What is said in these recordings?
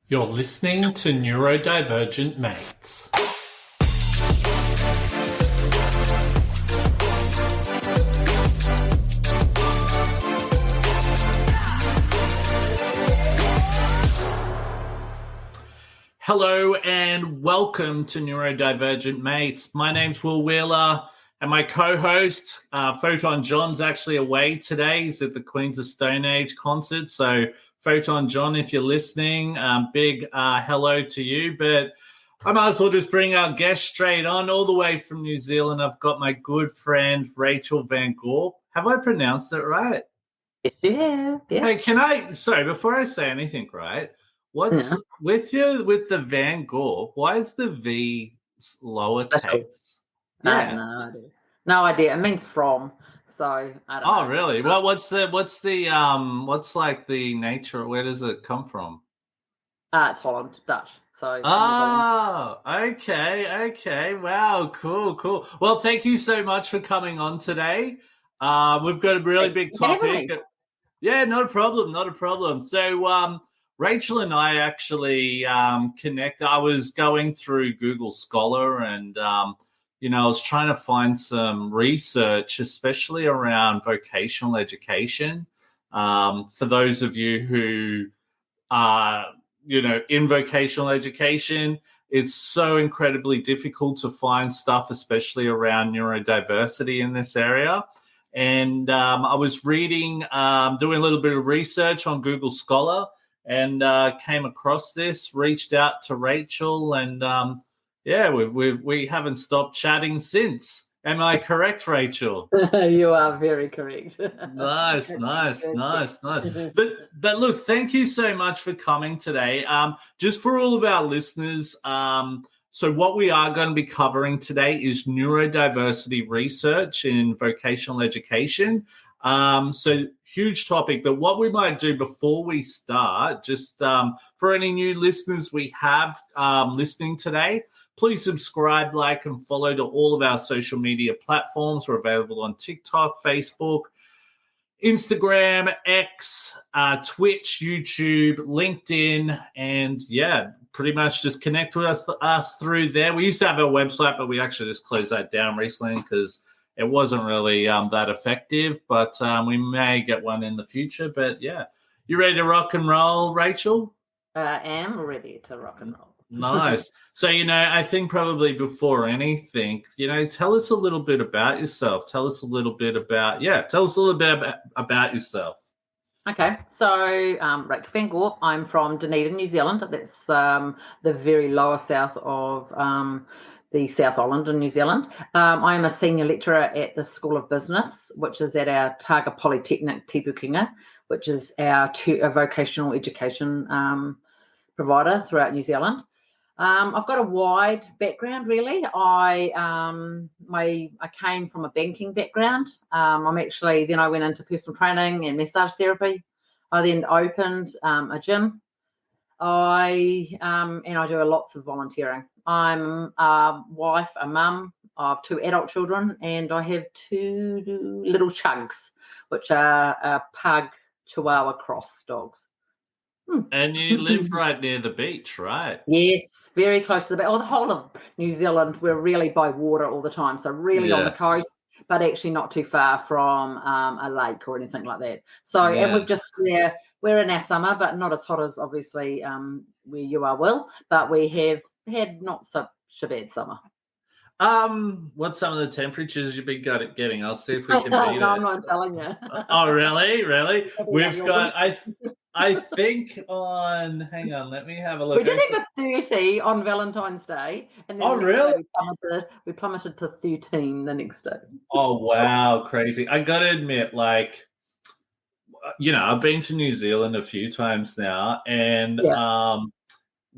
You're listening to Neurodivergent Mates. Hello and welcome to Neurodivergent Mates. My name's Will Wheeler and my co-host, Photon John's actually away today. He's at the Queens of Stone Age concert. So Photon John, if you're listening, big hello to you. But I might as well just bring our guest straight on all the way from New Zealand. I've got my good friend, Rachel Van Gorp. Have I pronounced it right? Yeah, yes. Hey, sorry, before I say anything, right? What's with the Van Gorp? Why is the V lowercase? Yeah. No idea. It means from. So I don't know. Oh, really? Well, what's like the nature? Where does it come from? It's Holland, Dutch. So. Oh, okay. Wow, cool. Well, thank you so much for coming on today. We've got a really big topic. Yeah, not a problem. So, Rachel and I actually connect. I was going through Google Scholar and, I was trying to find some research, especially around vocational education. For those of you who are, in vocational education, it's so incredibly difficult to find stuff, especially around neurodiversity in this area. And I was reading, doing a little bit of research on Google Scholar, and came across this, reached out to Rachel, and we haven't stopped chatting since. Am I correct, Rachel? You are very correct. Nice. But look, thank you so much for coming today. Just for all of our listeners, so what we are going to be covering today is neurodiversity research in vocational education. So huge topic, but what we might do before we start, just for any new listeners we have listening today, please subscribe, like, and follow to all of our social media platforms. We're available on TikTok, Facebook, Instagram, X, Twitch, YouTube, LinkedIn, and pretty much just connect with us through there. We used to have a website, but we actually just closed that down recently because it wasn't really that effective, but we may get one in the future. But you ready to rock and roll, Rachel? I am ready to rock and roll. Nice. So, I think probably before anything, tell us a little bit about yourself. Tell us a little bit about yourself. Okay, so Rachel Van Gorp, I'm from Dunedin, New Zealand. That's the very lower south of the South Island in New Zealand. I am a senior lecturer at the School of Business, which is at our Taga Polytechnic Te Pukenga, which is our vocational education provider throughout New Zealand. I've got a wide background, really. I came from a banking background. I went into personal training and massage therapy. I then opened a gym. I do lots of volunteering. I'm a wife, a mum. I have 2 adult children, and I have 2 little chugs, which are pug Chihuahua cross dogs. And you live right near the beach, right? Yes, very close to the beach. The whole of New Zealand, we're really by water all the time. So really on the coast, but actually not too far from a lake or anything like that. So, and we're in our summer, but not as hot as obviously where you are, Will. But we have had not such a bad summer. What's some of the temperatures you've been getting? I'll see if we can beat it. No, I'm not telling you. Oh, really? We've got, I think hang on, let me have a look. We did have a 30 on Valentine's Day. And then really? We plummeted to 13 the next day. Oh, wow. Crazy. I got to admit, I've been to New Zealand a few times now, and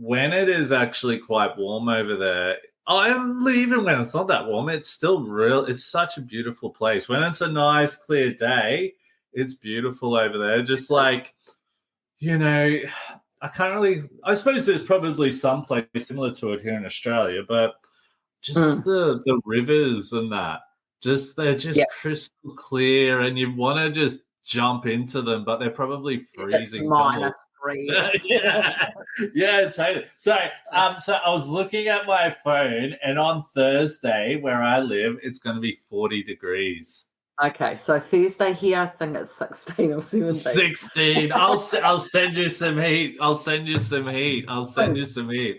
when it is actually quite warm over there, even when it's not that warm, it's still it's such a beautiful place. When it's a nice, clear day, it's beautiful over there. Just I suppose there's probably some place similar to it here in Australia, but just the rivers and that, they're just crystal clear, and you want to just jump into them, but they're probably freezing. Minus degree. Yeah, totally. So I was looking at my phone, and on Thursday, where I live, it's going to be 40 degrees. Okay, so Thursday here, I think it's 16 or 17. 16. I'll send you some heat. I'll send you some heat.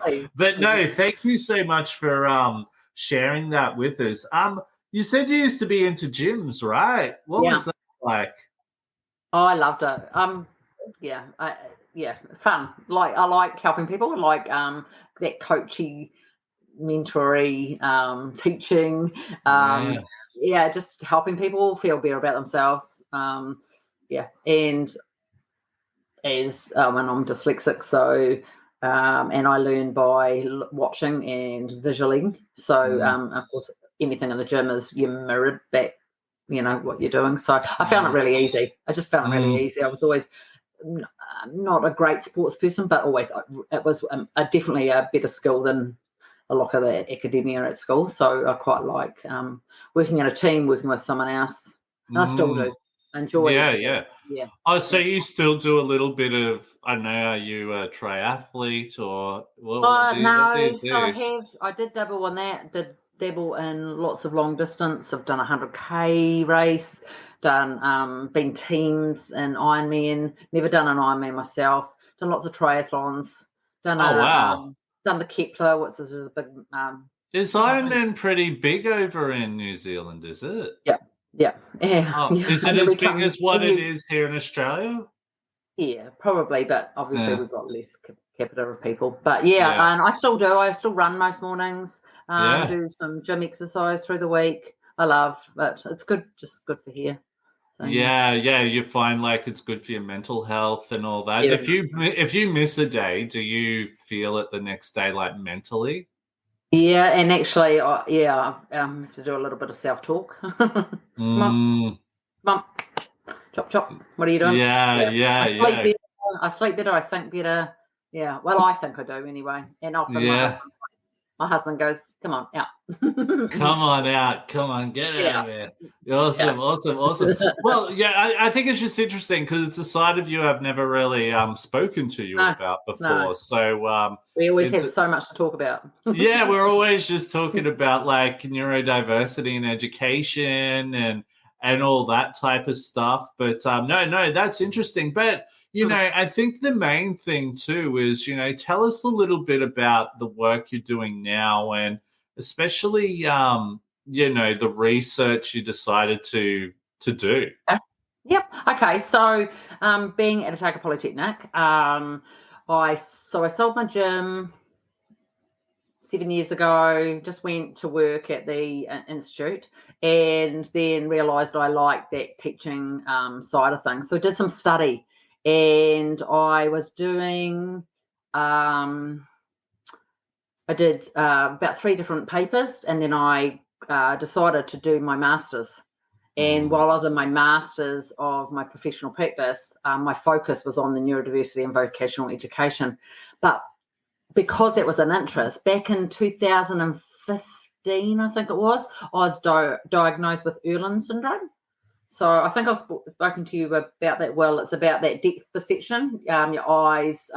Please. But no, thank you so much for sharing that with us. You said you used to be into gyms, right? What was that like? Oh, I loved it. Fun. Like I like helping people. Like that coachy, mentory, teaching. Just helping people feel better about themselves. And as and I'm dyslexic, so and I learn by watching and visualing. So of course, anything in the gym is you mirror back, what you're doing. So I found it really easy. I just found it really easy. I was always not a great sports person, but always it was definitely a better skill than a lot of the academia at school. So I quite like working in a team, working with someone else. And I still do. Enjoy it. Yeah. Oh, so you still do a little bit of, I don't know, are you a triathlete or what do you do? So I did dabble in that, did dabble in lots of long distance. I've done a 100K race, been teams in Ironman, never done an Ironman myself, done lots of triathlons, done the Kepler, which is a big... is Ironman pretty big over in New Zealand, is it? Yeah. Is it as big as what it is here in Australia? Yeah, probably, but obviously we've got less capita of people. But and I still do. I still run most mornings, do some gym exercise through the week. I love it. It's good, just good for here. So, you find like it's good for your mental health and all that. If you miss a day, do you feel it the next day, like mentally? Yeah, and actually, I have to do a little bit of self-talk. Come on, chop. What are you doing? I sleep better. I think better. Yeah, well, I think I do anyway. And often my husband goes, "Come on, out." Come on out. Come on, get out of here. Awesome. Well, I think it's just interesting because it's a side of you I've never really spoken to you about before. No. So we always have so much to talk about. We're always just talking about like neurodiversity and education and all that type of stuff. But no, that's interesting. But I think the main thing too is, tell us a little bit about the work you're doing now and especially, the research you decided to do. Yep. Okay. So being at Otago Polytechnic, I sold my gym 7 years ago, just went to work at the institute and then realised I liked that teaching side of things. So I did some study and I was doing, I did about 3 different papers and then I decided to do my master's. And while I was in my master's of my professional practice, my focus was on the neurodiversity and vocational education. But because it was an interest, back in 2015, I think it was, I was diagnosed with Irlen syndrome. So I think I've spoken to you about that. Well, it's about that depth perception, your eyes,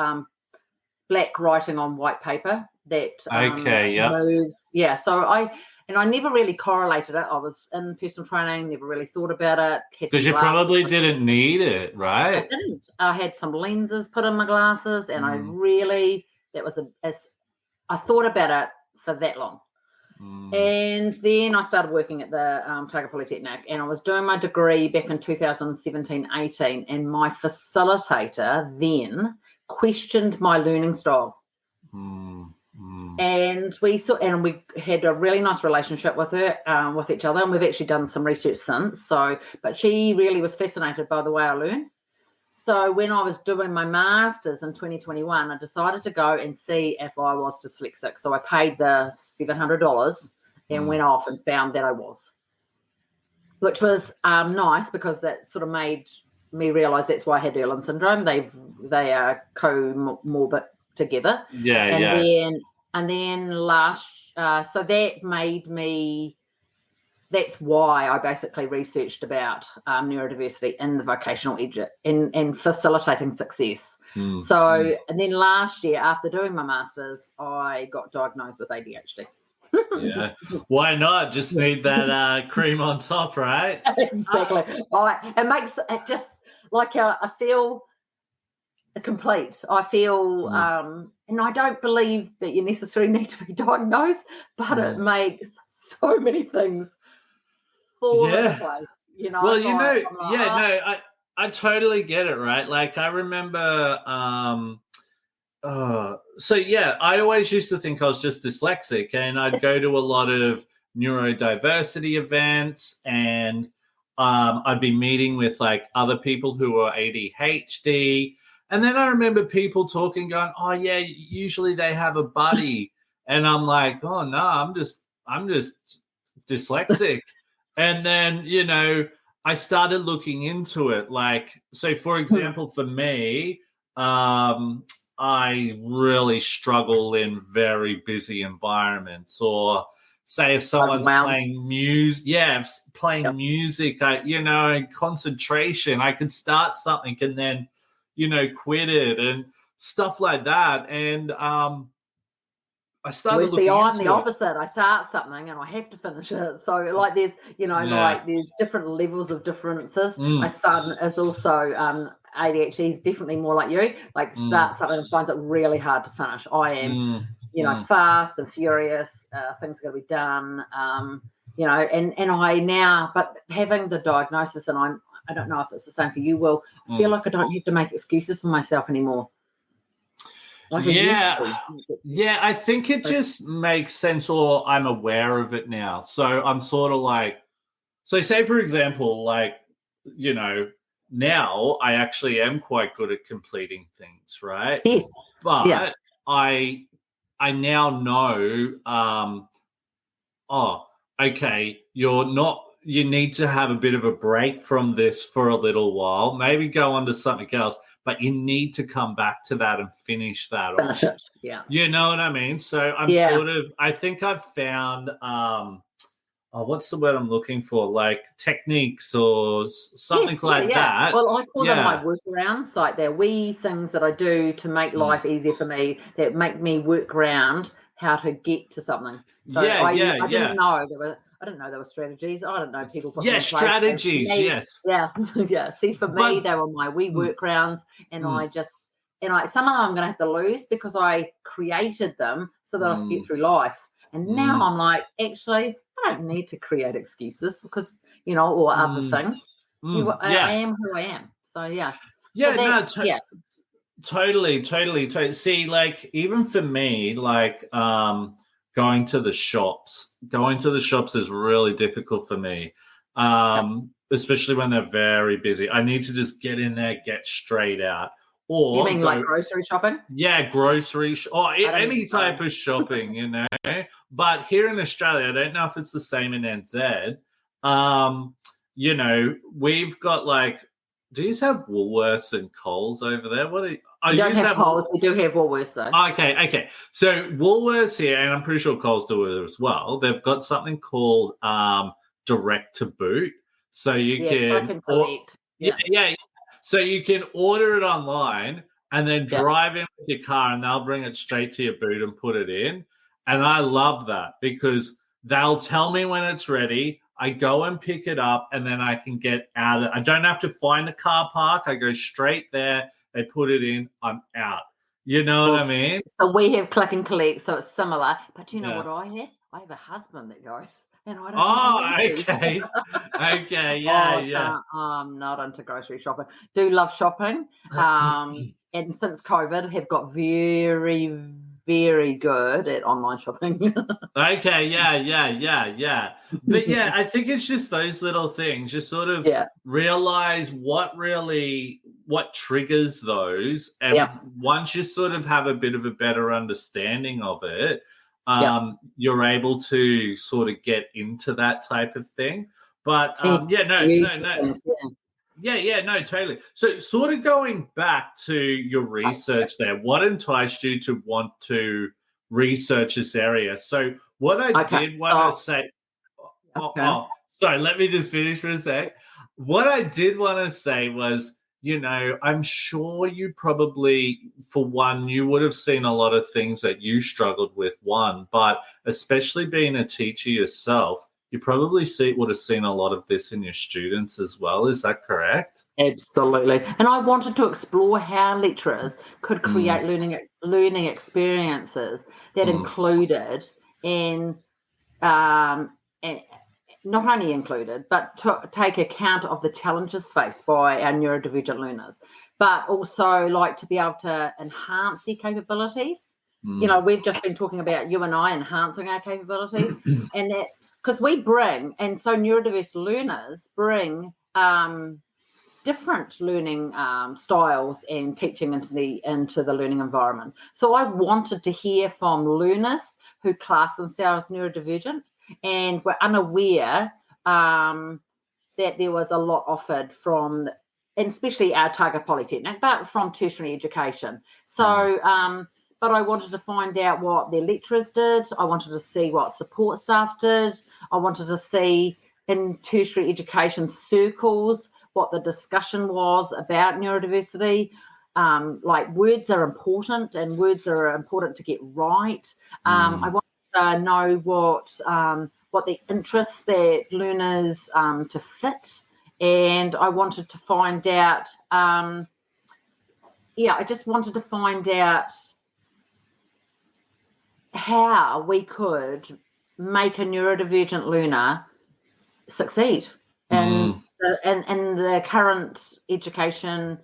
black writing on white paper that moves. Yeah, so I never really correlated it. I was in personal training, never really thought about it. Because you probably didn't need it, right? I didn't. I had some lenses put in my glasses, and I thought about it for that long. And then I started working at the Otago Polytechnic, and I was doing my degree back in 2017-18, and my facilitator then questioned my learning style. And we had a really nice relationship with her, with each other, and we've actually done some research since. But she really was fascinated by the way I learn. So when I was doing my master's in 2021, I decided to go and see if I was dyslexic. So I paid the $700 and went off and found that I was, which was nice because that sort of made me realise that's why I had Irlen syndrome. They are comorbid together. And then so that made me that's why I basically researched about neurodiversity in the vocational in facilitating success. So, and then last year, after doing my master's, I got diagnosed with ADHD. Yeah, why not? Just need that cream on top, right? Exactly. It makes it just like I feel complete. I feel, and I don't believe that you necessarily need to be diagnosed, but it makes so many things fall into place. You know, well, I totally get it, right? Like I remember, so yeah, I always used to think I was just dyslexic, and I'd go to a lot of neurodiversity events, and I'd be meeting with like other people who are ADHD. And then I remember people talking, going, "Oh yeah, usually they have a buddy," and I'm like, "Oh no, I'm just dyslexic." And then I started looking into it. Like, so for example, for me, I really struggle in very busy environments, or say if someone's playing music, music, concentration, I could start something and then, quit it and stuff like that. And I started looking into I'm the opposite. I start something and I have to finish it. So like there's, like there's different levels of differences. My son is also ADHD is definitely more like you. Like start something and finds it really hard to finish. I am, fast and furious. Things got to be done. And I now, but having the diagnosis, and I don't know if it's the same for you, Will, I feel like I don't have to make excuses for myself anymore. Like I think it just makes sense, or I'm aware of it now. So I'm sort of like, so say for example, like, now I actually am quite good at completing things, right? Yes. But I now know, okay, you need to have a bit of a break from this for a little while, maybe go on to something else, but you need to come back to that and finish that off. Yeah. You know what I mean? So I'm I think I've found, what's the word I'm looking for? Like techniques or something that. Well, I call them my workarounds. Like they're wee things that I do to make life easier for me, that make me work around how to get to something. So I didn't know there were strategies. I don't know people put strategies. Yes. Yeah. See, for me, they were my wee workarounds, and some of them I'm going to have to lose because I created them so that I could get through life. And now I'm like, actually, I don't need to create excuses because or other things. I am who I am. So Totally. See, like even for me, like going to the shops is really difficult for me, especially when they're very busy. I need to just get in there, get straight out. Or you mean like grocery shopping? Yeah, any type of shopping, But here in Australia, I don't know if it's the same in NZ. We've got like, do you have Woolworths and Coles over there? We don't have Coles. We do have Woolworths though. Okay. So Woolworths here, and I'm pretty sure Coles do it as well. They've got something called direct to boot, so you can collect. So you can order it online and then drive in with your car, and they'll bring it straight to your boot and put it in. And I love that because they'll tell me when it's ready. I go and pick it up, and then I can get out. I don't have to find a car park. I go straight there. They put it in. I'm out. You know what I mean? So we have click and collect, so it's similar. But you know what I have? I have a husband that goes. And I don't okay. Okay, yeah. I'm not into grocery shopping. Do love shopping. And since COVID, have got very, very good at online shopping. Okay, yeah. But I think it's just those little things. You sort of realize what triggers those. And once you sort of have a bit of a better understanding of it, you're able to sort of get into that type of thing. But totally. So sort of going back to your research there, what enticed you to want to research this area? So what I did want to say, Sorry, let me just finish for a sec. What I did want to say was, I'm sure you probably, for one, you would have seen a lot of things that you struggled with, but especially being a teacher yourself, you probably would have seen a lot of this in your students as well. Is that correct? Absolutely. And I wanted to explore how lecturers could create learning experiences that included and not only included, but to take account of the challenges faced by our neurodivergent learners, but also like to be able to enhance their capabilities. We've just been talking about you and I enhancing our capabilities, and that because we bring, and so neurodiverse learners bring different learning styles and teaching into the learning environment. So I wanted to hear from learners who class themselves neurodivergent and were unaware that there was a lot offered from, and especially our target polytechnic, but from tertiary education. So, but I wanted to find out what their lecturers did. I wanted to see what support staff did. I wanted to see in tertiary education circles what the discussion was about neurodiversity. Like words are important, and words are important to get right. I wanted to know what the interests that learners to fit, and I wanted to find out. I just wanted to find out how we could make a neurodivergent learner succeed in the current education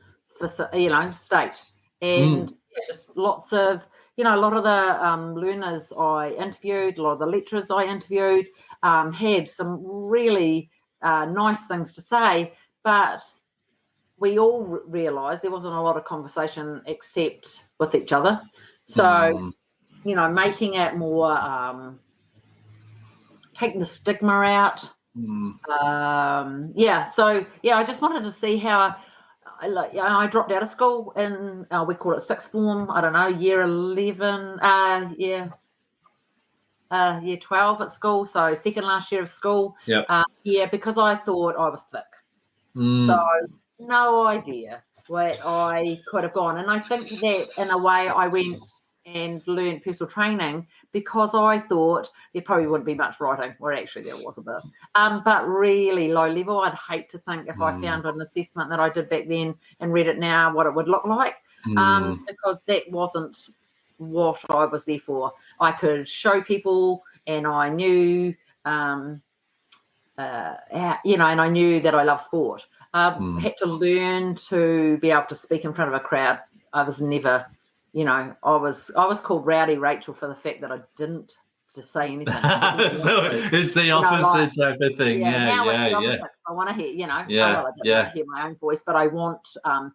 state, and just lots of a lot of the learners I interviewed, a lot of the lecturers I interviewed had some really nice things to say, but we all realised there wasn't a lot of conversation except with each other. So making it more taking the stigma out. I just wanted to see how I dropped out of school in we call it sixth form, I don't know, year 11, year 12 at school, so second last year of school. Because I thought I was thick. So no idea where I could have gone. And I think that in a way I went and learned personal training because I thought there probably wouldn't be much writing, or actually there was a bit, but really low level. I'd hate to think if I found an assessment that I did back then and read it now what it would look like, because that wasn't what I was there for. I could show people, and I knew, and I knew that I love sport. Had to learn to be able to speak in front of a crowd. I was never... I was called Rowdy Rachel for the fact that I didn't just say anything. So it's the opposite type of thing. I want to hear, I hear my own voice, but I want, I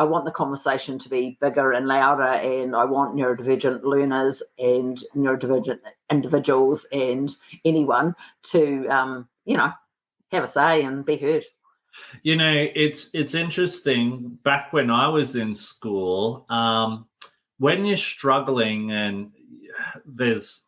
want the conversation to be bigger and louder, and I want neurodivergent learners and neurodivergent individuals and anyone to, have a say and be heard. It's interesting. Back when I was in school, when you're struggling and there's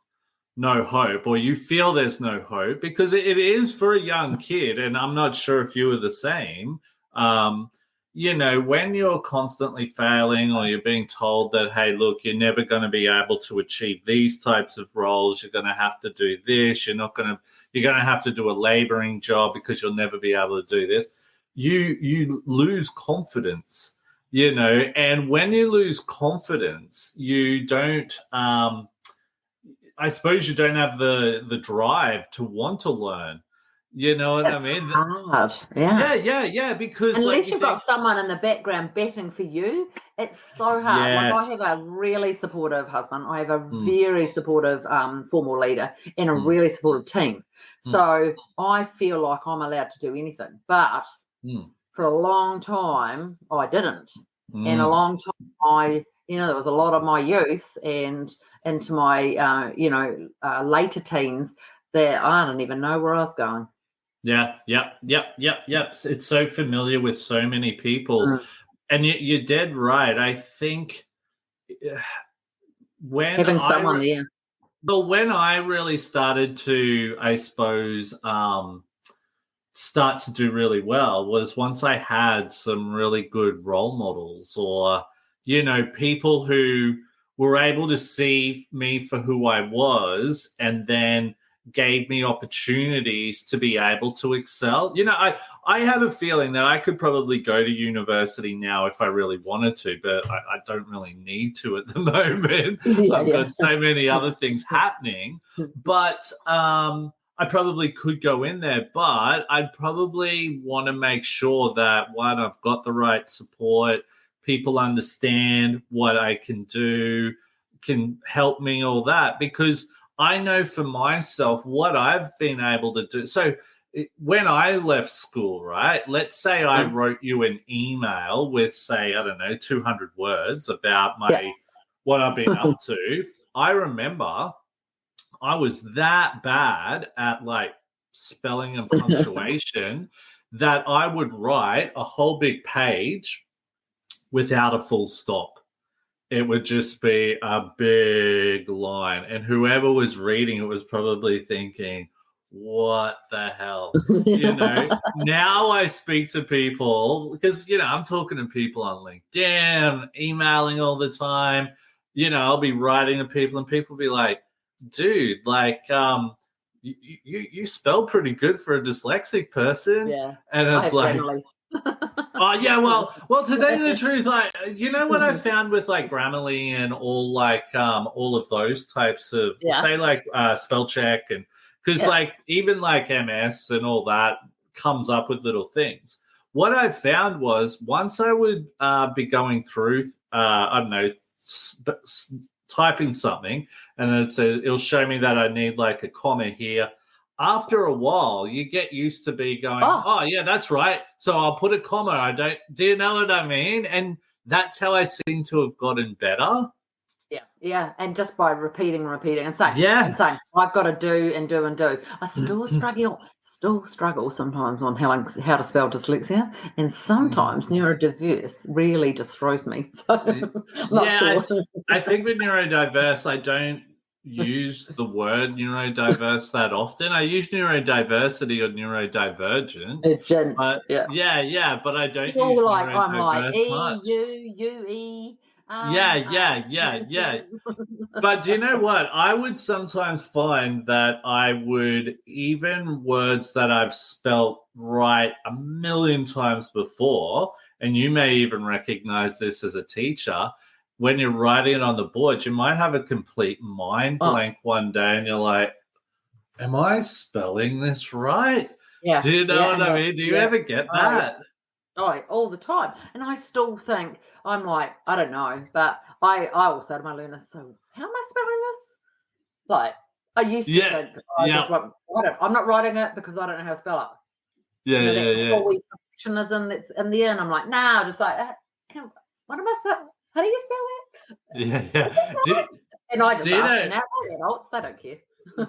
no hope, or you feel there's no hope, because it is for a young kid, and I'm not sure if you were the same, when you're constantly failing, or you're being told that, hey, look, you're never going to be able to achieve these types of roles, you're going to have to do this, you're going to have to do a laboring job because you'll never be able to do this. You lose confidence, and when you lose confidence, you don't, I suppose you don't have the drive to want to learn. You know what I mean? Hard. Yeah. Because unless you've got someone in the background betting for you, it's so hard. Yes. Like I have a really supportive husband. I have a very supportive formal leader and a really supportive team. So I feel like I'm allowed to do anything. But for a long time, I didn't. And a long time, there was a lot of my youth and into my, later teens that I don't even know where I was going. Yep. It's so familiar with so many people. And you're dead right. I think when having someone there. But when I really started to, I suppose, start to do really well was once I had some really good role models, or, people who were able to see me for who I was and then gave me opportunities to be able to excel. I have a feeling that I could probably go to university now if I really wanted to, but I don't really need to at the moment. I've got so many other things happening. But I probably could go in there, but I'd probably want to make sure that, one, I've got the right support, people understand what I can do, can help me, all that, because I know for myself what I've been able to do. So when I left school, right, let's say I wrote you an email with, say, I don't know, 200 words about what I've been up to. I remember I was that bad at like spelling and punctuation that I would write a whole big page without a full stop. It would just be a big line. And whoever was reading it was probably thinking, what the hell? Now I speak to people because, I'm talking to people on LinkedIn, emailing all the time. I'll be writing to people and people be like, dude, like, you spell pretty good for a dyslexic person. Yeah. And it's like, oh yeah, well, to tell you the truth, like, what I found with like Grammarly and all of those types of, say, like spell check, and because like even like MS and all that comes up with little things. What I found was once I would be going through, I don't know, typing something, and then it'll show me that I need like a comma here. After a while, you get used to be going, oh yeah, that's right. So I'll put a comma. Do you know what I mean? And that's how I seem to have gotten better. Yeah. And just by repeating and saying, I've got to do and do and do. I still struggle sometimes on how to spell dyslexia, and sometimes neurodiverse really just throws me. So I think with neurodiverse, I don't use the word neurodiverse that often. I use neurodiversity or neurodivergent. But but I don't use neurodiverse much. E-U-U-E. Yeah. But do you know what? I would sometimes find that I would, even words that I've spelt right a million times before, and you may even recognize this as a teacher, when you're writing it on the board, you might have a complete mind blank one day and you're like, am I spelling this right? Yeah. Do you know what I mean? Do you ever get that? All the time. And I still think, I'm like, I don't know, but I always say to my learners, so how am I spelling this? Like, I used to think, I'm not writing it because I don't know how to spell it. Yeah. All the perfectionism that's in there, and I'm like, nah, just like, what am I saying? How do you spell it? Yeah. And I just ask them adults, they don't care.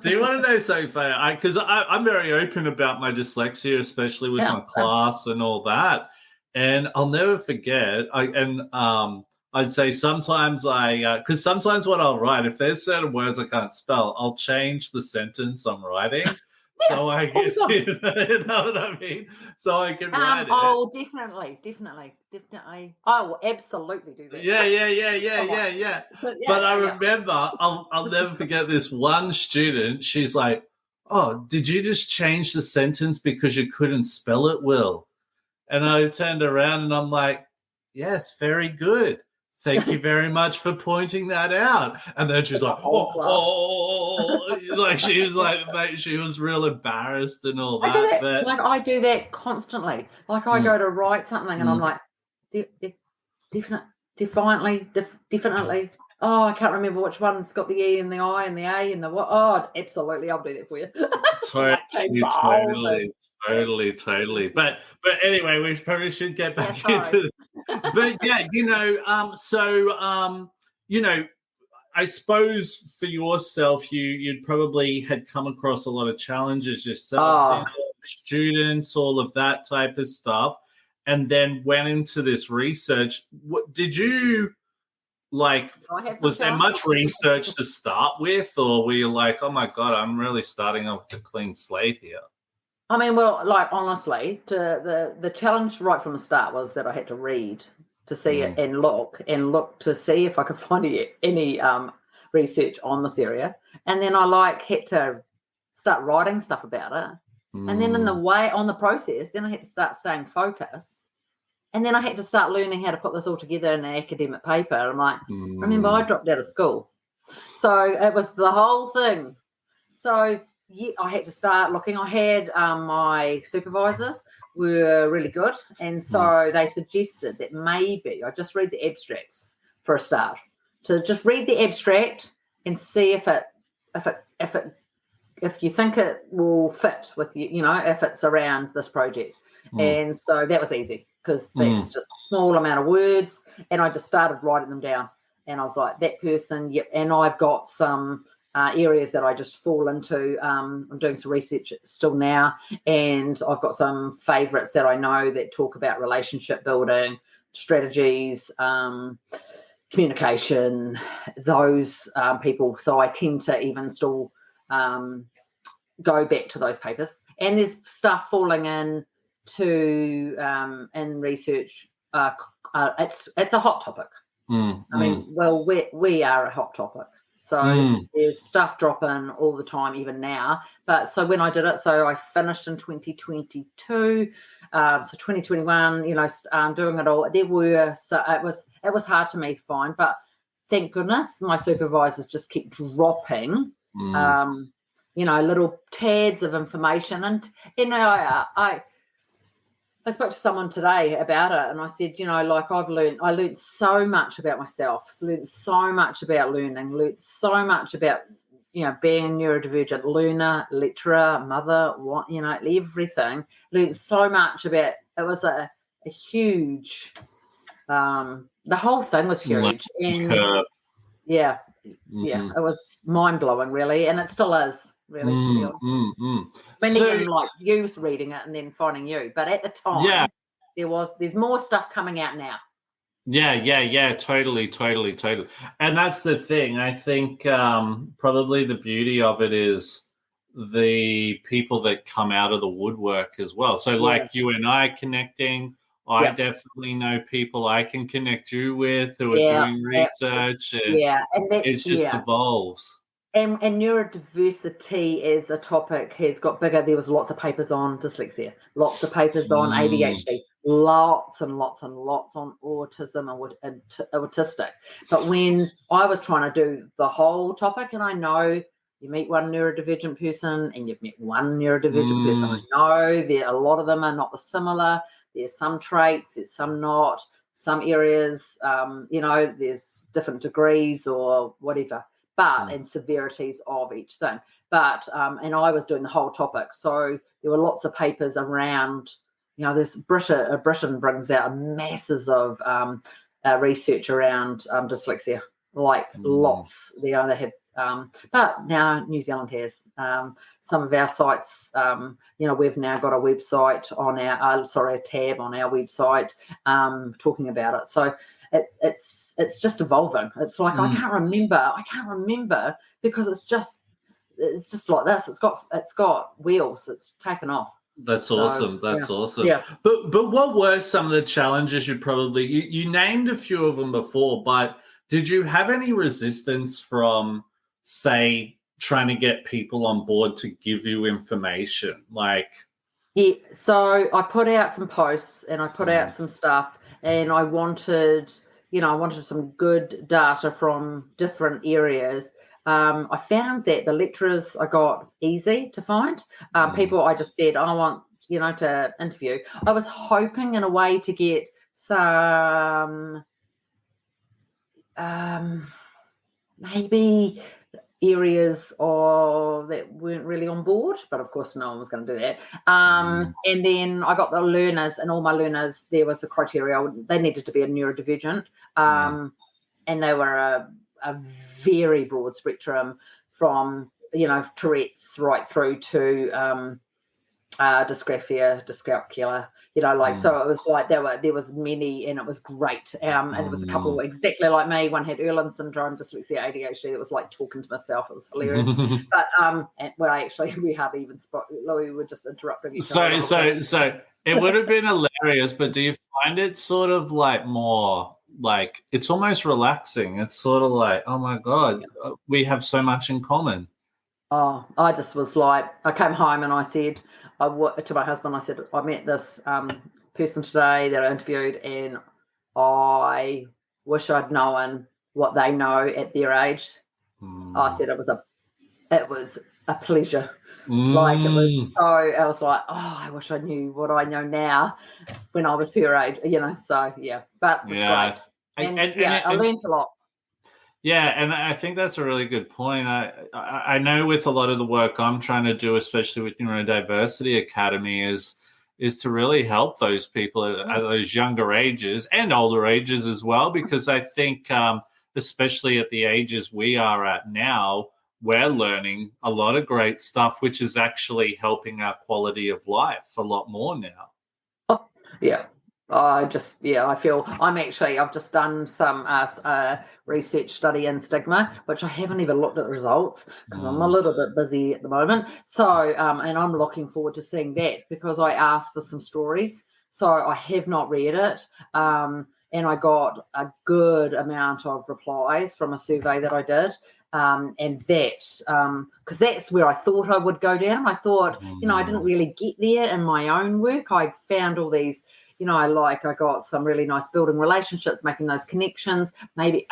Do you want to know something funny? Because I'm very open about my dyslexia, especially with my class and all that. And I'll never forget. I'd say sometimes because sometimes what I'll write, if there's certain words I can't spell, I'll change the sentence I'm writing. So I can, you know what I mean? So I can write it. Oh, definitely. I will absolutely do that. Yeah. But I remember, I'll never forget this one student. She's like, oh, did you just change the sentence because you couldn't spell it well? And I turned around and I'm like, yes, very good. Thank you very much for pointing that out. And then she's like, like she was like, mate, she was real embarrassed and all that. But I do that constantly. Like I go to write something and I'm like, definitely. Oh, I can't remember which one's got the E and the I and the A and the what. Oh, absolutely, I'll do that for you. Totally. But anyway, we probably should get back into. But I suppose for yourself, you'd probably had come across a lot of challenges yourself, students, all of that type of stuff, and then went into this research. What did you? Like, was there much research to start with, or were you like, oh my God, I'm really starting off with a clean slate here? I mean, well, like honestly, the challenge right from the start was that I had to read to see it and look to see if I could find any research on this area, and then I had to start writing stuff about it, and then in the way on the process, then I had to start staying focused, and then I had to start learning how to put this all together in an academic paper. I'm like, remember, I dropped out of school, so it was the whole thing. So yeah, I had to start looking. I had my supervisors were really good, and so they suggested that maybe I just read the abstracts for a start. To just read the abstract and see if you think it will fit with you, if it's around this project. And so that was easy because that's just a small amount of words, and I just started writing them down. And I was like, that person, yep. And I've got some areas that I just fall into. I'm doing some research still now, and I've got some favorites that I know that talk about relationship building, strategies, communication, those people. So I tend to even still go back to those papers. And there's stuff falling in in research. It's a hot topic. I mean, well, we are a hot topic. So there's stuff dropping all the time, even now. But so when I did it, so I finished in 2022. So 2021, doing it all. So it was hard to me to find, but thank goodness my supervisors just keep dropping, little tads of information. And I spoke to someone today about it, and I said, I learned so much about myself, learned so much about learning, learned so much about, being a neurodivergent learner, lecturer, mother, everything. Learned so much about it. Was a huge, the whole thing was huge. And yeah, it was mind blowing, really, and it still is. Really, even like you reading it and then finding you, but at the time, there's more stuff coming out now. Totally. And that's the thing. I think probably the beauty of it is the people that come out of the woodwork as well. So like you and I connecting, I definitely know people I can connect you with who are doing research, and it just evolves. And neurodiversity as a topic has got bigger. There was lots of papers on dyslexia, lots of papers on ADHD, lots and lots and lots on autism and autistic. But when I was trying to do the whole topic, and I know you meet one neurodivergent person and you've met one neurodivergent person, I know a lot of them are not similar. There's some traits, there's some not, some areas, there's different degrees or whatever. And severities of each thing. But and I was doing the whole topic. So there were lots of papers around, this Britain brings out masses of research around dyslexia, lots. They only have, but now New Zealand has some of our sites. We've now got a website on a tab on our website talking about it. So it's just evolving. It's like I can't remember because it's just like this. It's got wheels. It's taken off. That's awesome. That's awesome. Yeah. But what were some of the challenges you named a few of them before, but did you have any resistance from, say, trying to get people on board to give you information? So I put out some posts and I put out some stuff, and I wanted some good data from different areas. I found that the lecturers I got easy to find. People I just said, I want, to interview. I was hoping in a way to get some maybe areas that weren't really on board, but of course no one was going to do that. And then I got the learners, and all my learners, there was the criteria. They needed to be a neurodivergent, and they were a very broad spectrum from Tourette's right through to dyscalculia, so it was like there was many, and it was great. And it was a couple exactly like me. One had Erland syndrome, dyslexia, ADHD. It was like talking to myself. It was hilarious. But we hardly even spoke. We were just interrupting each other. So it would have been hilarious, but do you find it sort of like more like it's almost relaxing? It's sort of like, oh my God, we have so much in common. Oh, I just was like, I came home and I said to my husband, I said, I met this person today that I interviewed, and I wish I'd known what they know at their age. I said it was a pleasure. Like it was I was like, oh, I wish I knew what I know now when I was her age, so yeah, but it was great. I learned a lot. Yeah, and I think that's a really good point. I know with a lot of the work I'm trying to do, especially with Neurodiversity Academy, is to really help those people at those younger ages and older ages as well, because I think especially at the ages we are at now, we're learning a lot of great stuff, which is actually helping our quality of life a lot more now. Oh, yeah. I feel I've just done some research study in stigma, which I haven't even looked at the results because I'm a little bit busy at the moment. So, and I'm looking forward to seeing that, because I asked for some stories. So I have not read it. And I got a good amount of replies from a survey that I did. And that, because that's where I thought I would go down. I thought, I didn't really get there in my own work. I found all these, I got some really nice building relationships, making those connections, maybe,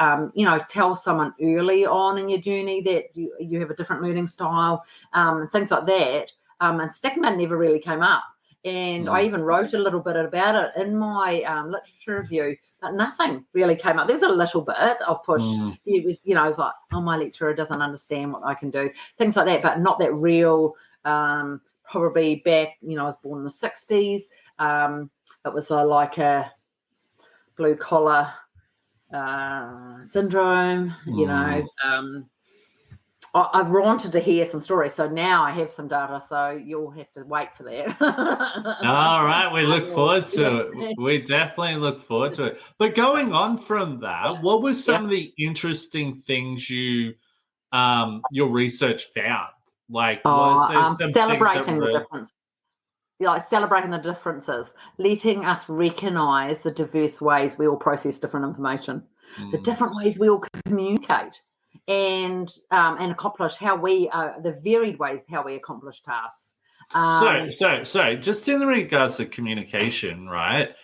tell someone early on in your journey that you have a different learning style, things like that. And stigma never really came up. And I even wrote a little bit about it in my literature review, but nothing really came up. There's a little bit of push. It was, it was like, oh, my lecturer doesn't understand what I can do, things like that, but not that real. Probably back, I was born in the 60s. It was like a blue collar syndrome, I wanted to hear some stories, so now I have some data, so you'll have to wait for that. All right, we look forward to it. We definitely look forward to it. But going on from that, what were some of the interesting things your research found? Like, celebrating the difference. Celebrating the differences, letting us recognise the diverse ways we all process different information, the different ways we all communicate, and accomplish the varied ways how we accomplish tasks. So just in regards to communication, right?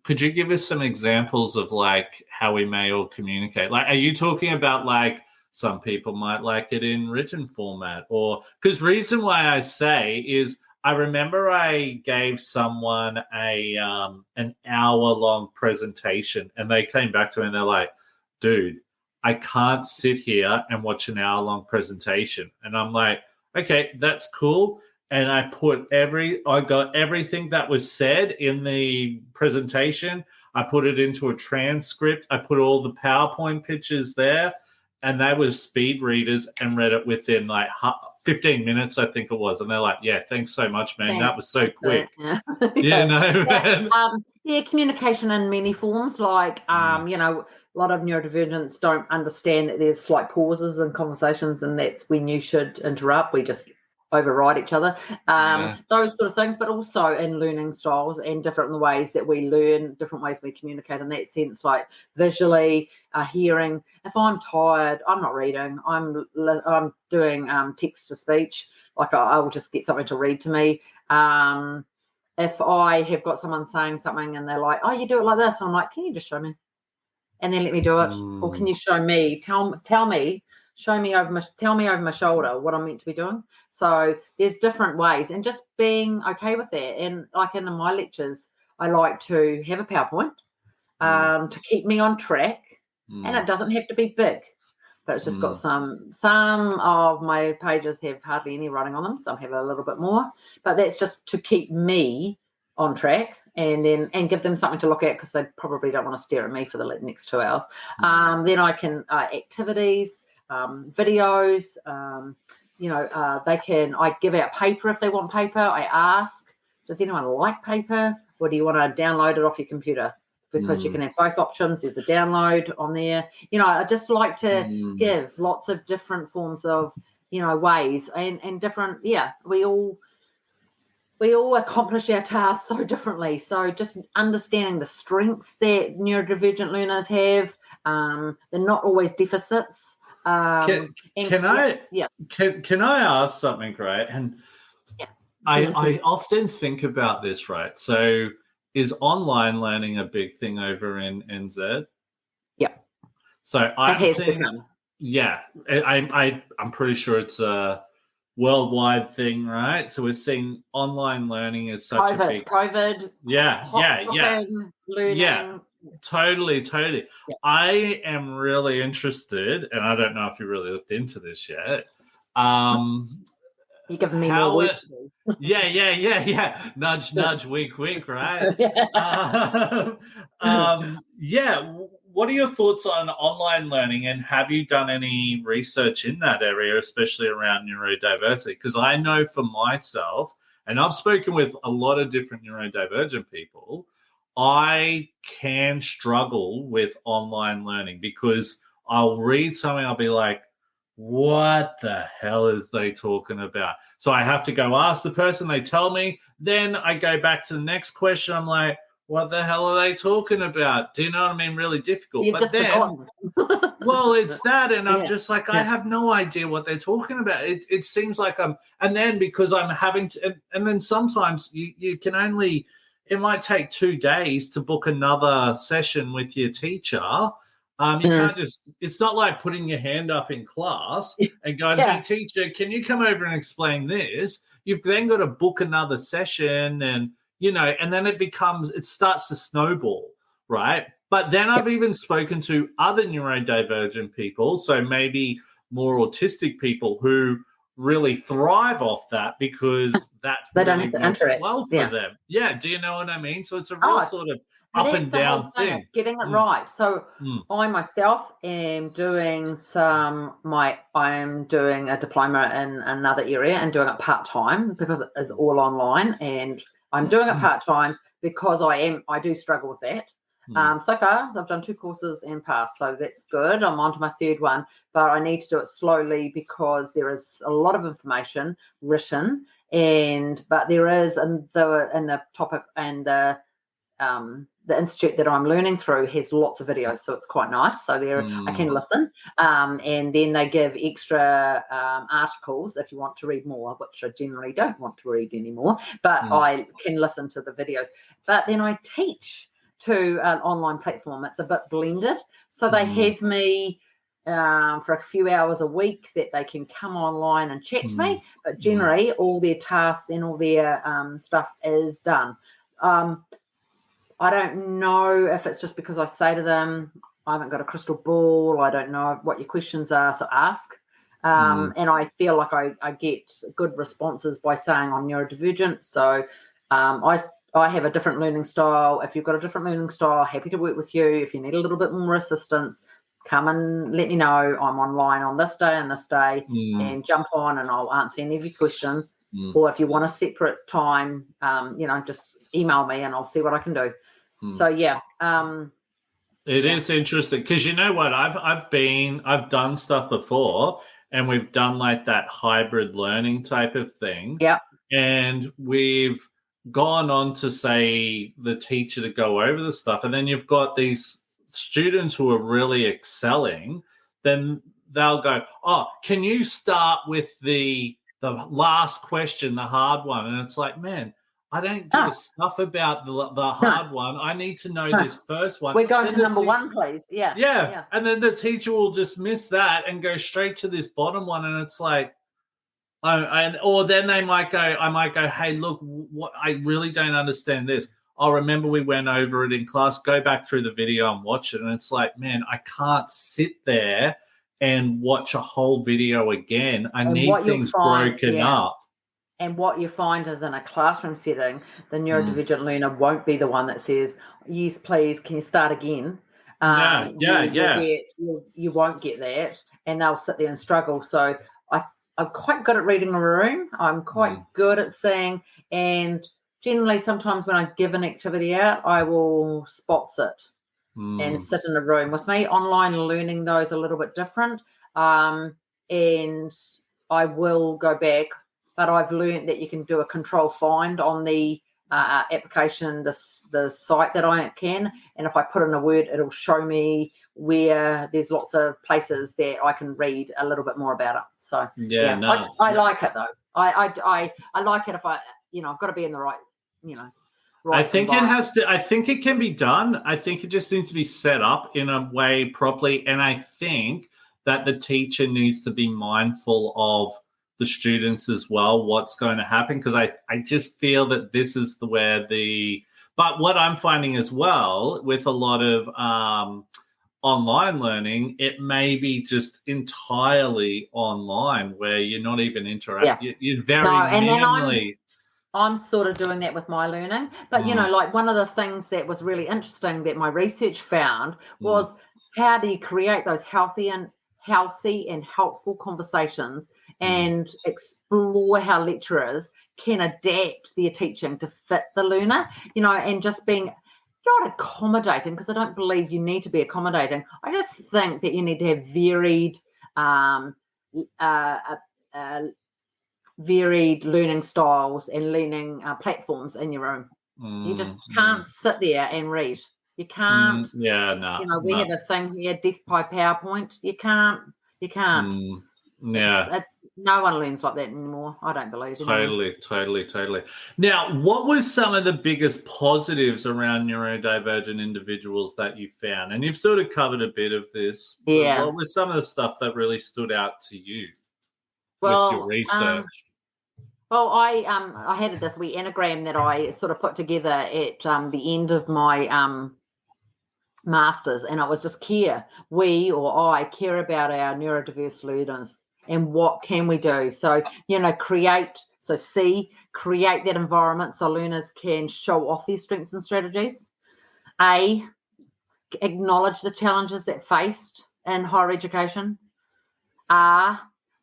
Could you give us some examples of like how we may all communicate? Like, are you talking about like some people might like it in written format, or because reason why I say is I remember I gave someone an hour-long presentation, and they came back to me and they're like, dude, I can't sit here and watch an hour-long presentation. And I'm like, okay, that's cool. And I got everything that was said in the presentation. I put it into a transcript. I put all the PowerPoint pictures there, and they were speed readers and read it within like 15 minutes, I think it was. And they're like, yeah, thanks so much, man. That was so quick. Yeah. Man. Communication in many forms. Like, a lot of neurodivergents don't understand that there's slight pauses in conversations, and that's when you should interrupt. We just override each other. Those sort of things, but also in learning styles and different ways that we learn, different ways we communicate in that sense, like visually, hearing. If I'm tired, I'm not reading. I'm doing text to speech. Like I will just get something to read to me. If I have got someone saying something and they're like, oh, you do it like this, I'm like, can you just show me? And then let me do it. Or can you show me? Tell me. Tell me over my shoulder what I'm meant to be doing. So there's different ways, and just being okay with that. And like in my lectures, I like to have a PowerPoint to keep me on track, and it doesn't have to be big, but it's just got some of my pages have hardly any writing on them. Some have a little bit more, but that's just to keep me on track, and give them something to look at, because they probably don't want to stare at me for the next 2 hours. Then I can activities, videos, I give out paper if they want paper. I ask, does anyone like paper, or do you want to download it off your computer? Because you can have both options. There's a download on there. I just like to give lots of different forms of, ways and different. Yeah, we all accomplish our tasks so differently. So just understanding the strengths that neurodivergent learners have. They're not always deficits. Can I ask something, right? And I often think about this, right? So is online learning a big thing over in NZ? Yeah. So I'm pretty sure it's a worldwide thing, right? So we're seeing online learning as such a big COVID. Yeah. Learning. Yeah. Totally. Yeah. I am really interested, and I don't know if you really looked into this yet. You're giving me more work to do. Yeah. Nudge, wink, right? What are your thoughts on online learning, and have you done any research in that area, especially around neurodiversity? Because I know for myself, and I've spoken with a lot of different neurodivergent people, I can struggle with online learning because I'll read something, I'll be like, what the hell is they talking about? So I have to go ask the person, they tell me, then I go back to the next question. I'm like, what the hell are they talking about? Do you know what I mean? Really difficult. But then, well, it's that. And I'm just like, I have no idea what they're talking about. It seems like and then because I'm having to, and then sometimes you can only, it might take 2 days to book another session with your teacher. You can't just, it's not like putting your hand up in class and going, hey, teacher, can you come over and explain this? You've then got to book another session and, and then it starts to snowball, right? But then I've even spoken to other neurodivergent people, so maybe more autistic people who really thrive off that because that really works well for them. Yeah, do you know what I mean? So it's a real sort of up and down thing. Getting it right. So I myself am doing I'm doing a diploma in another area and doing it part-time because it is all online, and I'm doing it part-time because I do struggle with that. So far, I've done 2 courses and passed, so that's good. I'm on to my 3rd one, but I need to do it slowly because there is a lot of information written, but there is in the topic and the institute that I'm learning through has lots of videos, so it's quite nice. So there I can listen, and then they give extra articles if you want to read more, which I generally don't want to read anymore, but I can listen to the videos. But then I teach to an online platform. It's a bit blended, so they have me for a few hours a week that they can come online and chat to me, but generally all their tasks and all their stuff is done. I don't know if it's just because I say to them, I haven't got a crystal ball, I don't know what your questions are, so ask. And I feel like I get good responses by saying I'm neurodivergent. So I have a different learning style. If you've got a different learning style, happy to work with you. If you need a little bit more assistance, come and let me know. I'm online on this day and this day, and jump on and I'll answer any of your questions. Or if you want a separate time, just email me and I'll see what I can do. So it is interesting because you know what, I've done stuff before, and we've done like that hybrid learning type of thing. Yeah, and we've gone on to say the teacher to go over the stuff, and then you've got these students who are really excelling. Then they'll go, "Oh, can you start with the last question, the hard one?" And it's like, man, I don't give a stuff about the hard one. I need to know this first one. We're going to number 1, please. Yeah. And then the teacher will just miss that and go straight to this bottom one. And it's like, or then I might go, hey, look, what I really don't understand this. I remember we went over it in class. Go back through the video and watch it. And it's like, man, I can't sit there and watch a whole video again. I need things broken up. And what you find is in a classroom setting, the neurodivergent learner won't be the one that says, yes, please, can you start again? You won't get that, and they'll sit there and struggle. So I'm quite good at reading a room. I'm quite good at seeing, and generally sometimes when I give an activity out, I will spot sit and sit in a room with me. Online learning, though, is a little bit different. And I will go back, but I've learned that you can do a control find on the application, the site that I can, and if I put in a word, it'll show me where there's lots of places that I can read a little bit more about it. So I like it though. I like it if I've got to be in the right, right. I think it has to. I think it can be done. I think it just needs to be set up in a way properly, and I think that the teacher needs to be mindful of the students as well, what's going to happen, because I just feel that this is but what I'm finding as well with a lot of online learning, it may be just entirely online where you're not even interacting. You're very minimally. I'm sort of doing that with my learning, but like one of the things that was really interesting that my research found was how do you create those healthy and helpful conversations and explore how lecturers can adapt their teaching to fit the learner, and just being not accommodating, because I don't believe you need to be accommodating. I just think that you need to have varied learning styles and learning platforms in your room. You just can't sit there and read. You can't. We have a thing here, death by PowerPoint. You can't. It's no one learns like that anymore. I don't believe. Totally. Now, what was some of the biggest positives around neurodivergent individuals that you found? And you've sort of covered a bit of this. Yeah. What was some of the stuff that really stood out to you with your research? I had this wee anagram that I sort of put together at the end of my masters, and it was just care. I care about our neurodiverse learners, and what can we do? So create that environment so learners can show off their strengths and strategies. Acknowledge the challenges that faced in higher education.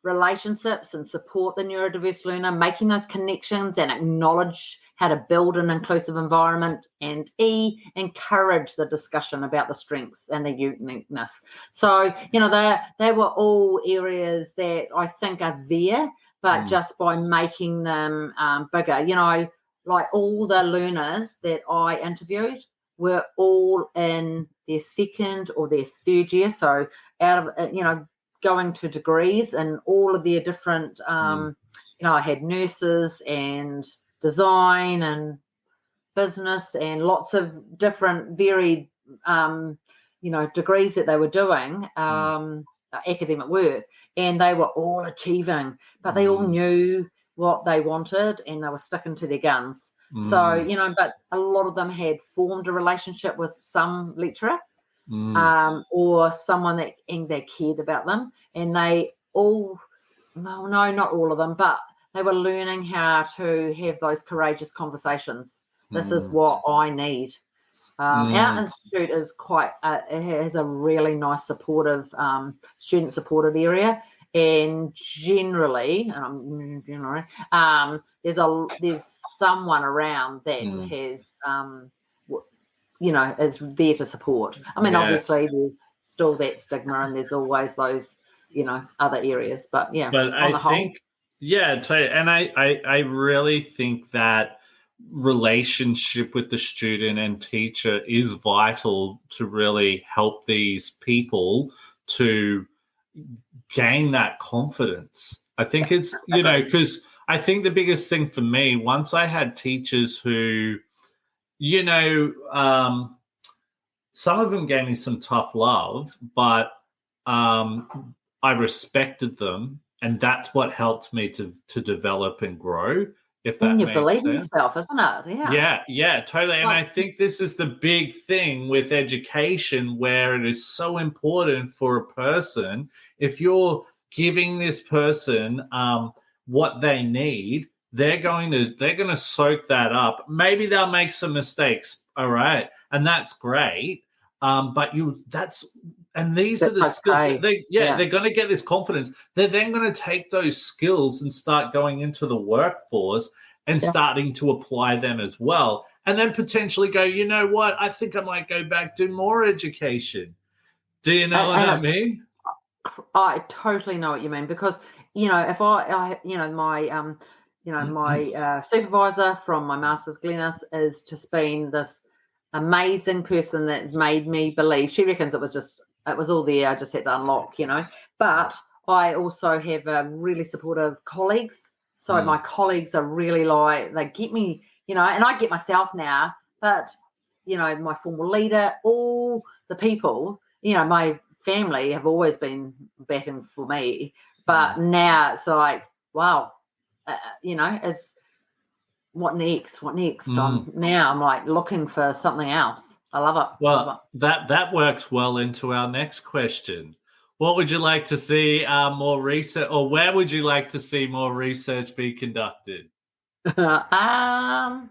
Relationships and support the neurodiverse learner, making those connections and acknowledge how to build an inclusive environment, and encourage the discussion about the strengths and the uniqueness. So, they were all areas that I think are there, but just by making them bigger, like all the learners that I interviewed were all in their second or their third year. So out of, going to degrees and all of their different, I had nurses and design and business and lots of different varied, degrees that they were doing, academic work, and they were all achieving, but they all knew what they wanted and they were sticking to their guns. So, but a lot of them had formed a relationship with some lecturer, or someone that they cared about them, and they all, no, not all of them, but they were learning how to have those courageous conversations. This is what I need. Our institute is it has a really nice supportive, student supported area, and generally, there's someone around that has is there to support. I mean, obviously there's still that stigma and there's always those, other areas, but I think, and I really think that relationship with the student and teacher is vital to really help these people to gain that confidence. I think it's, because I think the biggest thing for me, once I had teachers who, some of them gave me some tough love, but I respected them, and that's what helped me to develop and grow. If that you makes believe in sense. yourself, isn't it? Yeah, totally. And I think this is the big thing with education, where it is so important for a person. If you're giving this person what they need, they're going to soak that up. Maybe they'll make some mistakes, all right, and that's great. But that's And these are the skills that they're going to get this confidence. They're then going to take those skills and start going into the workforce and starting to apply them as well. And then potentially go, you know what? I think I might go back to more education. Do you know what I mean? I totally know what you mean, because, you know, if my supervisor from my master's, Glennis, is just been this amazing person that's made me believe. She reckons it was all there. I just had to unlock, you know. But I also have really supportive colleagues. So my colleagues are really they get me, you know, and I get myself now. But, you know, my former leader, all the people, you know, my family have always been backing for me. But now it's like, wow, you know, what next? Now I'm like looking for something else. I love it. Well, that works well into our next question. What would you like to see more research, or where would you like to see more research be conducted? I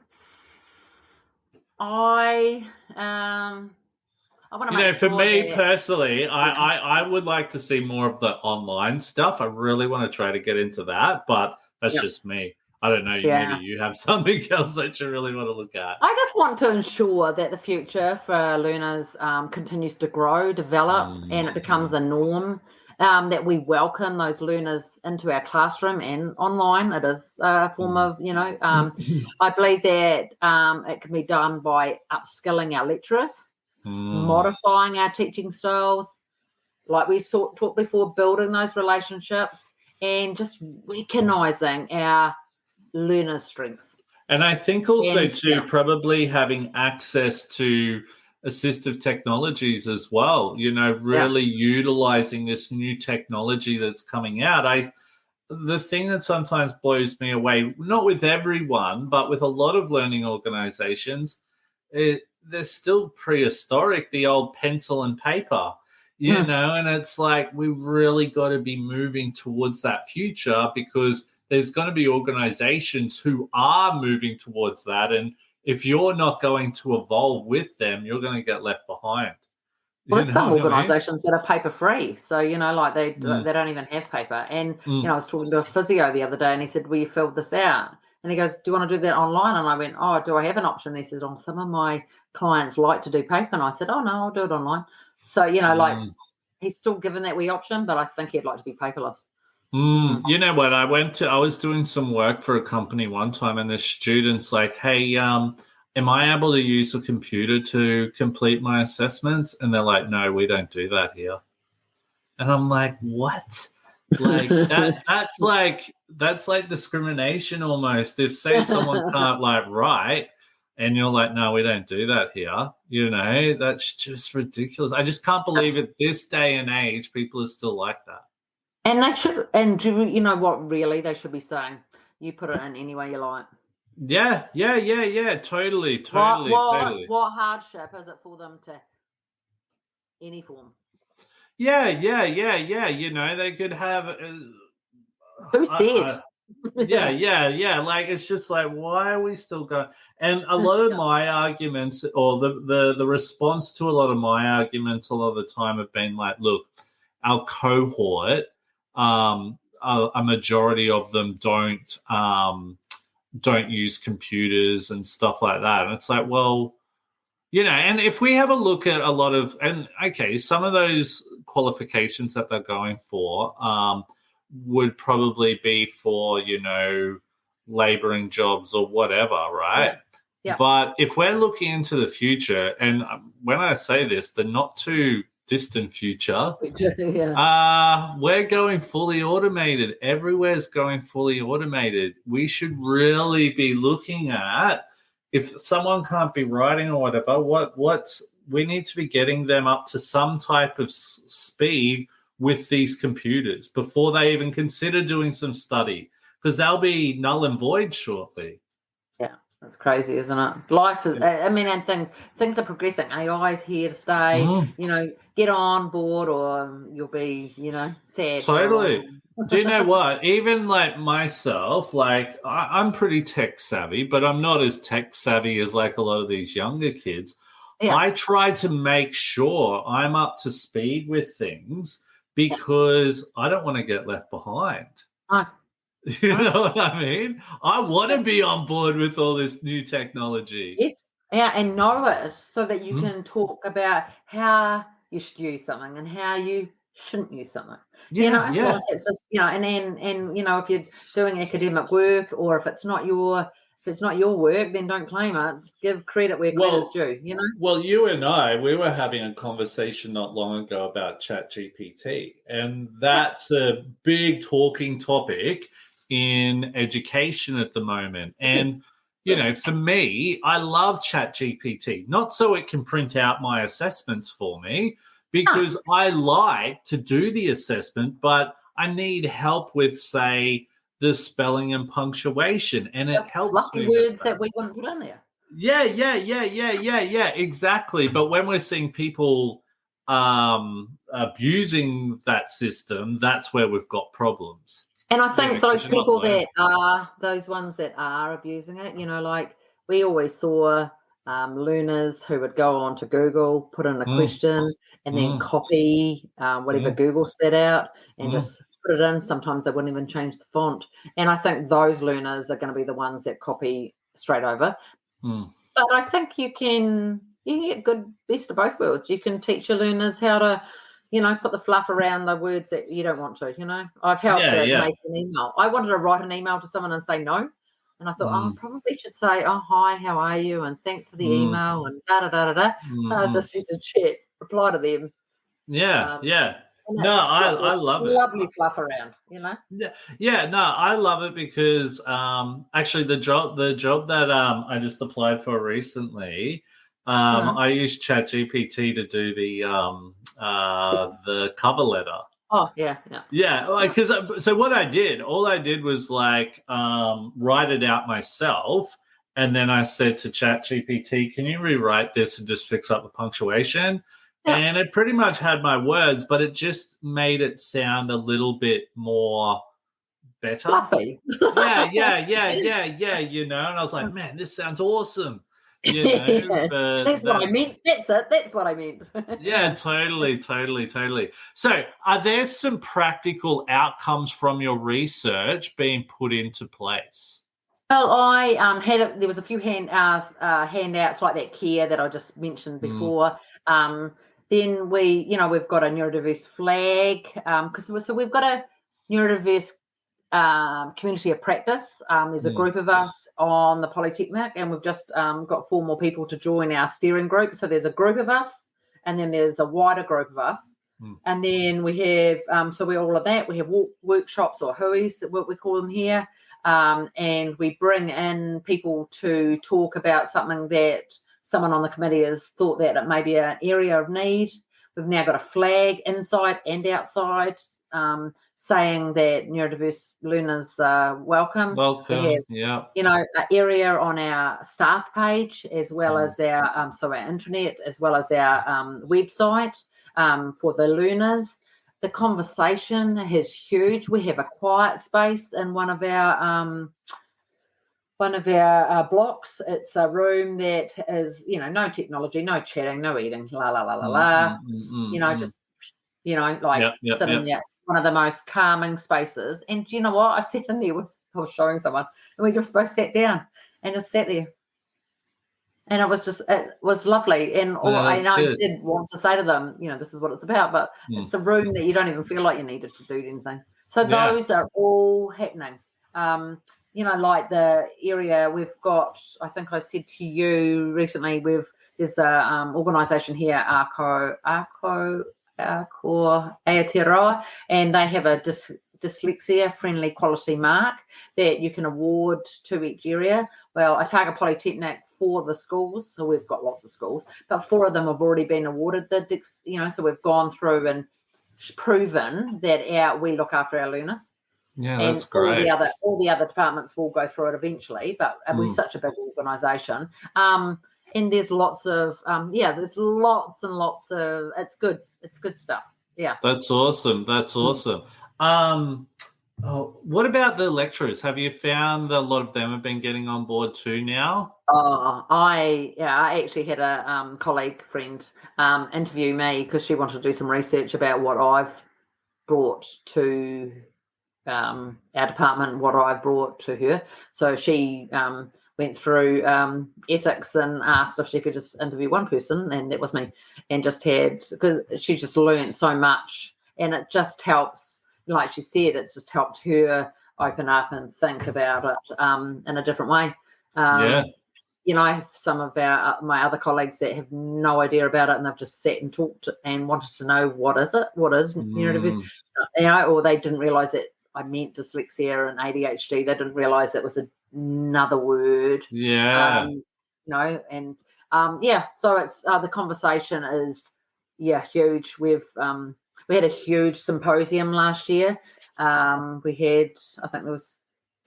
want to make sure. For me personally, I would like to see more of the online stuff. I really want to try to get into that, but that's just me. I don't know. Maybe you have something else that you really want to look at. I just want to ensure that the future for learners continues to grow, develop, and it becomes a norm, that we welcome those learners into our classroom and online. It is a form of, you know, I believe that it can be done by upskilling our lecturers, modifying our teaching styles, like we talked before, building those relationships, and just recognizing our learners' strengths. And I think also probably having access to assistive technologies as well, you know, really utilizing this new technology that's coming out. The thing that sometimes blows me away, not with everyone, but with a lot of learning organizations, they're still prehistoric, the old pencil and paper, you know, and it's like we really got to be moving towards that future, because there's going to be organizations who are moving towards that. And if you're not going to evolve with them, you're going to get left behind. Well, there's some organizations that are paper free. So, you know, like they don't even have paper. And, you know, I was talking to a physio the other day, and he said, will you fill this out? And he goes, do you want to do that online? And I went, oh, do I have an option? And he said, some of my clients like to do paper. And I said, oh, no, I'll do it online. So, you know, like he's still given that wee option, but I think he'd like to be paperless. You know what? I was doing some work for a company one time, and the students like, hey, am I able to use a computer to complete my assessments? And they're like, no, we don't do that here. And I'm like, what? Like that's like discrimination almost. If say someone can't like write, and you're like, no, we don't do that here. You know, that's just ridiculous. I just can't believe at this day and age people are still like that. And they should, and do you know what really they should be saying? You put it in any way you like. Yeah. Totally. What hardship is it for them to any form? Yeah. You know, they could have. Who said? Yeah. Like, it's just like, why are we still going? And a lot of my arguments, or the response to a lot of my arguments, a lot of the time have been like, look, our cohort, a majority of them don't use computers and stuff like that. And it's like, well, you know, and if we have a look at a lot of, and okay, some of those qualifications that they're going for would probably be for, you know, laboring jobs or whatever, right? Yeah. But if we're looking into the future, and when I say this, the not too distant future, we're going fully automated. Everywhere's going fully automated. We should really be looking at, if someone can't be writing or whatever, we need to be getting them up to some type of speed with these computers before they even consider doing some study, because they'll be null and void shortly. Yeah, that's crazy, isn't it? Life is, I mean, and things are progressing. AI's here to stay. You know, get on board or you'll be, you know, sad. Totally. Do you know what? Even like myself, like I'm pretty tech savvy, but I'm not as tech savvy as like a lot of these younger kids. I try to make sure I'm up to speed with things because I don't want to get left behind. You know what I mean? I want to be on board with all this new technology. Yes. Yeah, and know it so that you can talk about how you should use something and how you shouldn't use something. Yeah, like it's just, and if you're doing academic work, or if it's not your work, then don't claim it. Just give credit where credit's due. Well, you and I, we were having a conversation not long ago about ChatGPT, and that's a big talking topic in education at the moment. And for me, I love ChatGPT, not so it can print out my assessments for me, because I like to do the assessment, but I need help with, say, the spelling and punctuation, and it helps fluffy words that we wouldn't put in there. Yeah, exactly. But when we're seeing people abusing that system, that's where we've got problems. And I think those people those ones that are abusing it, like we always saw learners who would go on to Google, put in a question, and then copy whatever Google spat out and just put it in. Sometimes they wouldn't even change the font. And I think those learners are going to be the ones that copy straight over. But I think you can get good best of both worlds. You can teach your learners how to put the fluff around the words that you don't want to, I've helped make an email. I wanted to write an email to someone and say no. And I thought, I probably should say, oh, hi, how are you? And thanks for the email and da-da-da-da-da. So I just sent a chat, reply to them. No, I love it. Lovely fluff around, Yeah, no, I love it because actually the job that I just applied for recently, I used ChatGPT to do the cover letter. Oh, yeah. Because so what all I did was write it out myself, and then I said to ChatGPT, "Can you rewrite this and just fix up the punctuation?" Yeah. And it pretty much had my words, but it just made it sound a little bit more better. Fluffy. Yeah. And I was like, man, this sounds awesome. That's what I meant. That's what I meant. Yeah, totally. So are there some practical outcomes from your research being put into place? Well, I there was a few handouts like that care that I just mentioned before. Then we've got a neurodiverse flag so we've got a neurodiverse community of practice. There's a group of us on the Polytechnic, and we've just got 4 more people to join our steering group. So there's a group of us, and then there's a wider group of us. And then we have, so we're all of that. We have workshops or HUIs, what we call them here. And we bring in people to talk about something that someone on the committee has thought that it may be an area of need. We've now got a flag inside and outside saying that neurodiverse learners are welcome. We have, an area on our staff page, as well as our our intranet, as well as our website for the learners. The conversation is huge. We have a quiet space in one of our blocks. It's a room that is, no technology, no chatting, no eating, just, sitting there. One of the most calming spaces. And do you know what? I sat in there I was showing someone, and we just both sat down and just sat there. And it was lovely. And I did want to say to them, this is what it's about, but it's a room that you don't even feel like you needed to do anything. So those are all happening. Like the area we've got, I think I said to you recently, there's a organisation here, Aotearoa, and they have a dyslexia friendly quality mark that you can award to each area. Well, Otago Polytechnic, 4 of the schools, so we've got lots of schools, but 4 of them have already been awarded so we've gone through and proven that we look after our learners. Yeah, and that's great. All the other departments will go through it eventually, but we're such a big organisation. And there's lots of there's lots and lots of it's good stuff. Yeah. That's awesome. Oh, what about the lecturers? Have you found that a lot of them have been getting on board too now? Oh, I actually had a colleague friend interview me because she wanted to do some research about what I've brought to our department, what I've brought to her. So she went through ethics and asked if she could just interview one person, and that was me, and just had, because she just learned so much, and it just helps, like she said, it's just helped her open up and think about it in a different way. Yeah. You know, I have some of my other colleagues that have no idea about it, and they've just sat and talked and wanted to know what is neurodiversity, you know, or they didn't realise that I meant dyslexia and ADHD. They didn't realise it was another word. Yeah. You know, and so it's the conversation is huge. We had a huge symposium last year. We had, I think there was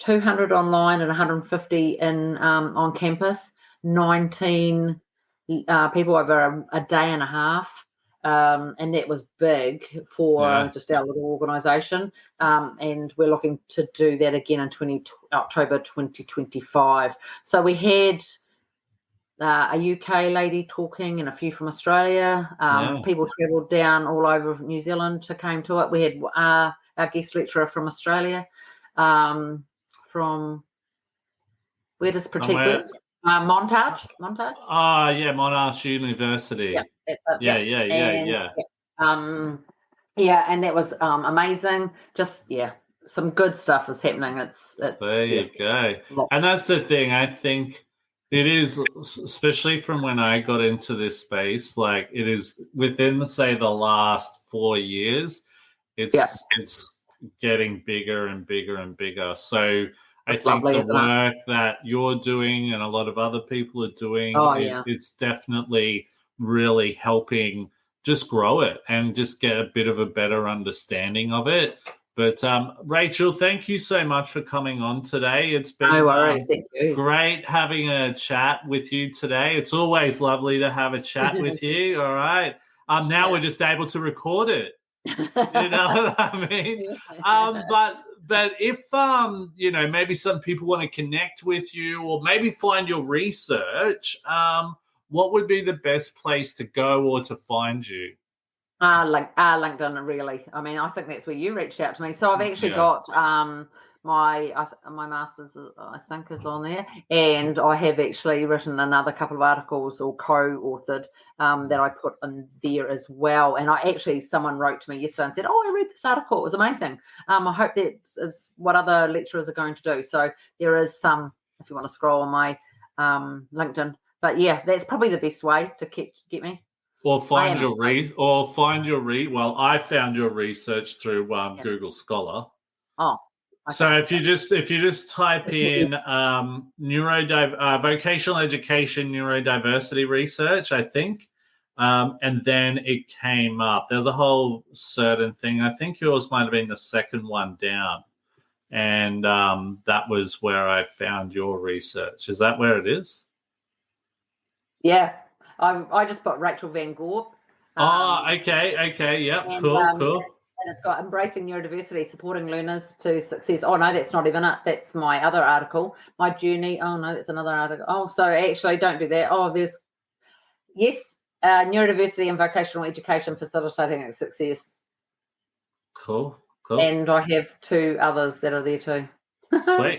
200 online and 150 in on campus, 19 people over a day and a half, and that was big for just our little organisation, and we're looking to do that again in October 2025. So we had a UK lady talking and a few from Australia. People travelled down all over New Zealand came to it. We had our guest lecturer from Australia, from where does Protect work? Montage. Oh, yeah, Monash University. Yeah. And that was amazing. Just some good stuff is happening. It's there you go. And that's the thing. I think it is, especially from when I got into this space, like it is within, say, the last 4 years, it's getting bigger and bigger and bigger. So I think the work that you're doing and a lot of other people are doing, it's definitely really helping just grow it and just get a bit of a better understanding of it. But Rachel, thank you so much for coming on today. It's been thank you. Great having a chat with you today. It's always lovely to have a chat with you. All right. Now we're just able to record it. You know what I mean? But if you know, maybe some people want to connect with you or maybe find your research, what would be the best place to go or to find you? LinkedIn, really. I mean, I think that's where you reached out to me. So I've actually got my master's, I think, is on there, and I have actually written another couple of articles or co-authored that I put in there as well. And someone wrote to me yesterday and said, "Oh, I read this article. It was amazing. I hope that is what other lecturers are going to do." So there is some, if you want to scroll on my LinkedIn. But that's probably the best way to get me. Or find your well, I found your research through Google Scholar. Oh. Okay. So if you just type in Vocational Education Neurodiversity Research, I think, and then it came up. There's a whole certain thing. I think yours might have been the second one down. And that was where I found your research. Is that where it is? Yeah. I just put Rachel Van Gorp. Okay. Yep. Cool. And it's got Embracing Neurodiversity, Supporting Learners to Success. Oh, no, that's not even it. That's my other article. My Journey. Oh, no, that's another article. Oh, so actually don't do that. Oh, there's, Neurodiversity and Vocational Education, Facilitating Success. Cool. And I have 2 others that are there too.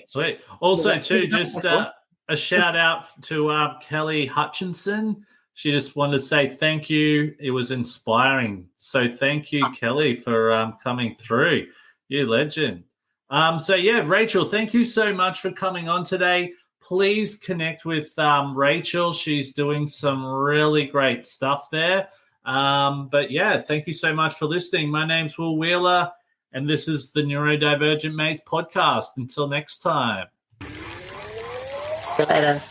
Sweet. Also, too, just a shout out to Kelly Hutchinson. She just wanted to say thank you. It was inspiring. So thank you, Kelly, for coming through. You legend. Rachel, thank you so much for coming on today. Please connect with Rachel. She's doing some really great stuff there. Thank you so much for listening. My name's Will Wheeler, and this is the Neurodivergent Mates podcast. Until next time. See you later.